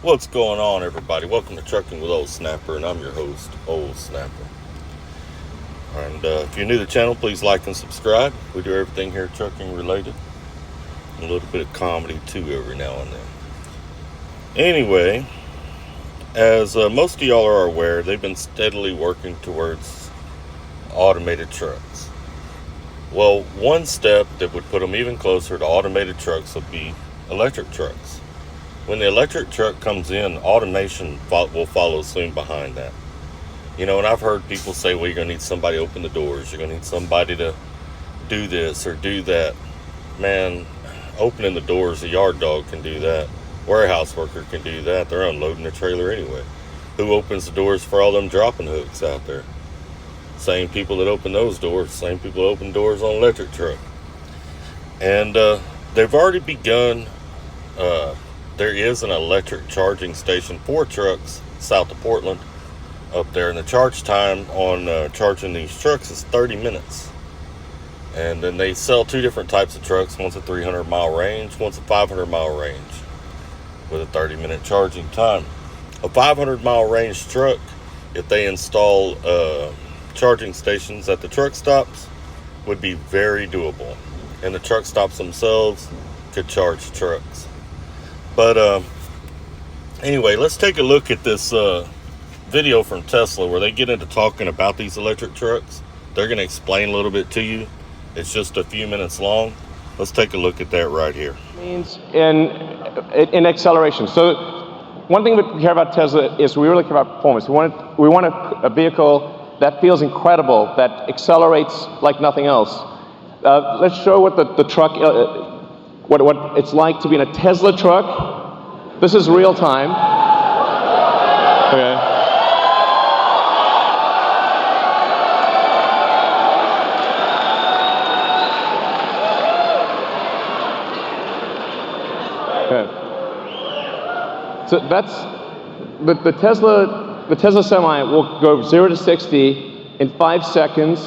What's going on, everybody? Welcome to Trucking with Old Snapper, and I'm your host, Old Snapper. And if you're new to the channel, please like and subscribe. We do everything here trucking related. A little bit of comedy too every now and then. Anyway, as most of y'all are aware, they've been steadily working towards automated trucks. Well, one step that would put them even closer to automated trucks would be electric trucks. When the electric truck comes in, automation will follow soon behind that. You know, and I've heard people say, well, you're going to need somebody to open the doors. You're going to need somebody to do this or do that. Man, opening the doors, a yard dog can do that. Warehouse worker can do that. They're unloading the trailer anyway. Who opens the doors for all them dropping hooks out there? Same people that open those doors, same people that open doors on electric truck. And they've already begun. There is an electric charging station for trucks south of Portland up there, and the charge time on charging these trucks is 30 minutes. And then they sell two different types of trucks. One's a 300-mile range, one's a 500-mile range with a 30-minute charging time. A 500-mile range truck, if they install charging stations at the truck stops, would be very doable. And the truck stops themselves could charge trucks. But anyway, let's take a look at this video from Tesla where they get into talking about these electric trucks. They're going to explain a little bit to you. It's just a few minutes long. Let's take a look at that right here. Means in acceleration. So one thing we care about Tesla is we really care about performance. We want a vehicle that feels incredible, that accelerates like nothing else. Let's show what the truck, what it's like to be in a Tesla truck. This is real time. Okay. So that's the Tesla Semi will go 0 to 60 in 5 seconds.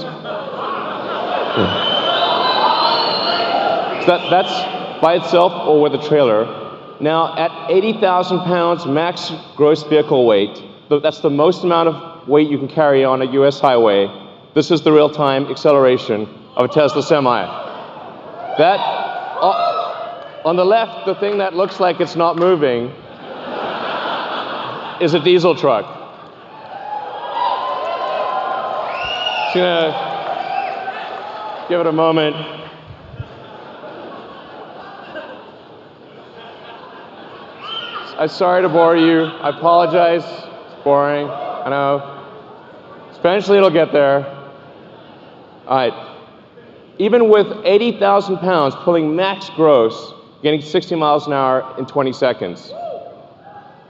So that's by itself or with a trailer. Now at 80,000 pounds max gross vehicle weight, that's the most amount of weight you can carry on a US highway. This is the real-time acceleration of a Tesla Semi. That on the left, the thing that looks like it's not moving is a diesel truck. Just gonna give it a moment. I'm sorry to bore you. I apologize. It's boring. I know. Eventually it'll get there. All right. Even with 80,000 pounds pulling max gross, getting 60 miles an hour in 20 seconds.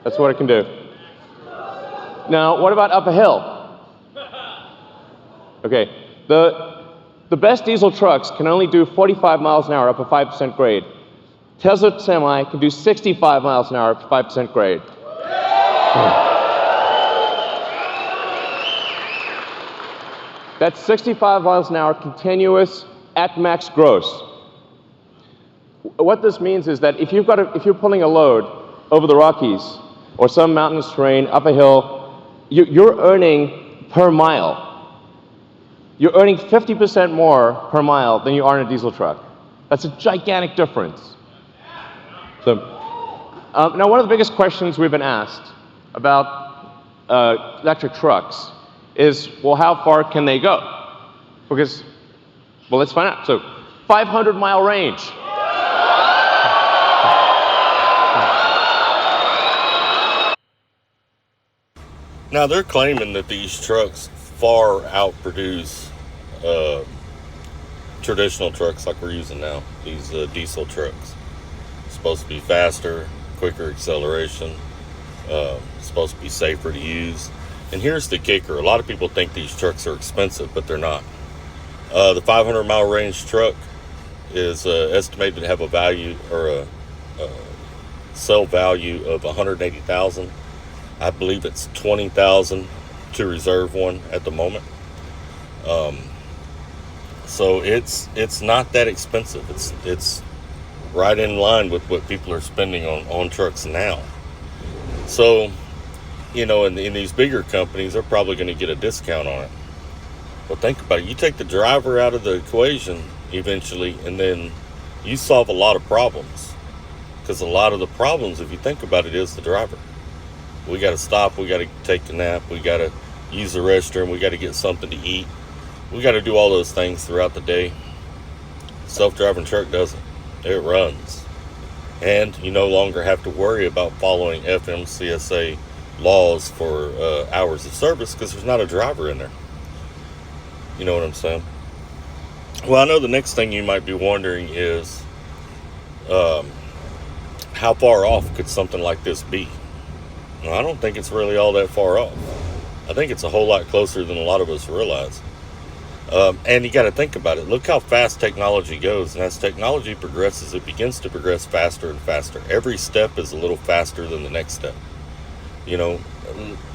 That's what it can do. Now, what about up a hill? Okay, the best diesel trucks can only do 45 miles an hour up a 5% grade. Tesla Semi can do 65 miles an hour up to 5% grade. That's 65 miles an hour continuous at max gross. What this means is that if you're pulling a load over the Rockies or some mountainous terrain up a hill, you're earning per mile. You're earning 50% more per mile than you are in a diesel truck. That's a gigantic difference. So, now one of the biggest questions we've been asked about electric trucks is, well, how far can they go? Because, well, let's find out. So, 500-mile range. Now, they're claiming that these trucks far outproduce traditional trucks like we're using now, these diesel trucks. Supposed to be faster, quicker acceleration, supposed to be safer to use. And here's the kicker. A lot of people think these trucks are expensive, but they're not. The 500-mile range truck is estimated to have a value or a sell value of $180,000. I believe it's $20,000 to reserve one at the moment. So it's not that expensive. It's right in line with what people are spending on trucks now. So, in these bigger companies, they're probably going to get a discount on it. But think about it. You take the driver out of the equation eventually, and then you solve a lot of problems. Because a lot of the problems, if you think about it, is the driver. We got to stop. We got to take a nap. We got to use the restroom. We got to get something to eat. We got to do all those things throughout the day. Self-driving truck doesn't. It runs. And you no longer have to worry about following FMCSA laws for hours of service because there's not a driver in there. You know what I'm saying? Well, I know the next thing you might be wondering is how far off could something like this be? Well, I don't think it's really all that far off. I think it's a whole lot closer than a lot of us realize. And you got to think about it. Look how fast technology goes. And as technology progresses, it begins to progress faster and faster. Every step is a little faster than the next step.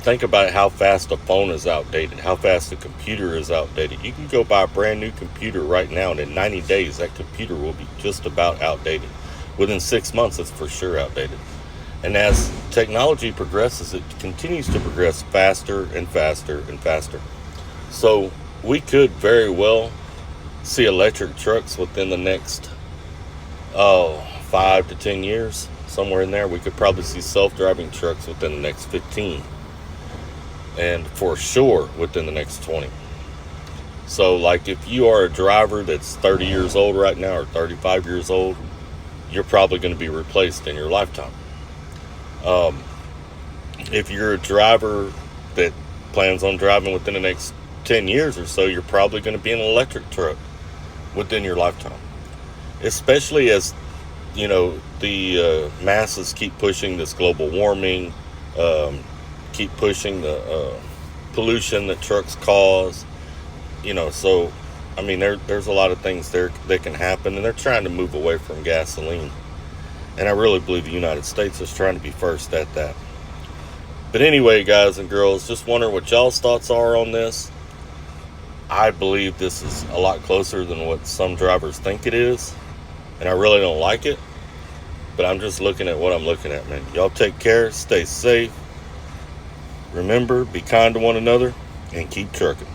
Think about how fast a phone is outdated, how fast a computer is outdated. You can go buy a brand new computer right now, and in 90 days, that computer will be just about outdated. Within 6 months, it's for sure outdated. And as technology progresses, it continues to progress faster and faster and faster. So we could very well see electric trucks within the next 5 to 10 years, somewhere in there. We could probably see self-driving trucks within the next 15, and for sure within the next 20. So like if you are a driver that's 30 years old right now or 35 years old, you're probably going to be replaced in your lifetime. If you're a driver that plans on driving within the next 10 years or so, you're probably going to be in an electric truck within your lifetime. Especially as, the masses keep pushing this global warming, keep pushing the pollution that trucks cause, so, there's a lot of things there that can happen, and they're trying to move away from gasoline. And I really believe the United States is trying to be first at that. But anyway, guys and girls, just wondering what y'all's thoughts are on this. I believe this is a lot closer than what some drivers think it is. And I really don't like it. But I'm just looking at what I'm looking at, man. Y'all take care. Stay safe. Remember, be kind to one another. And keep trucking.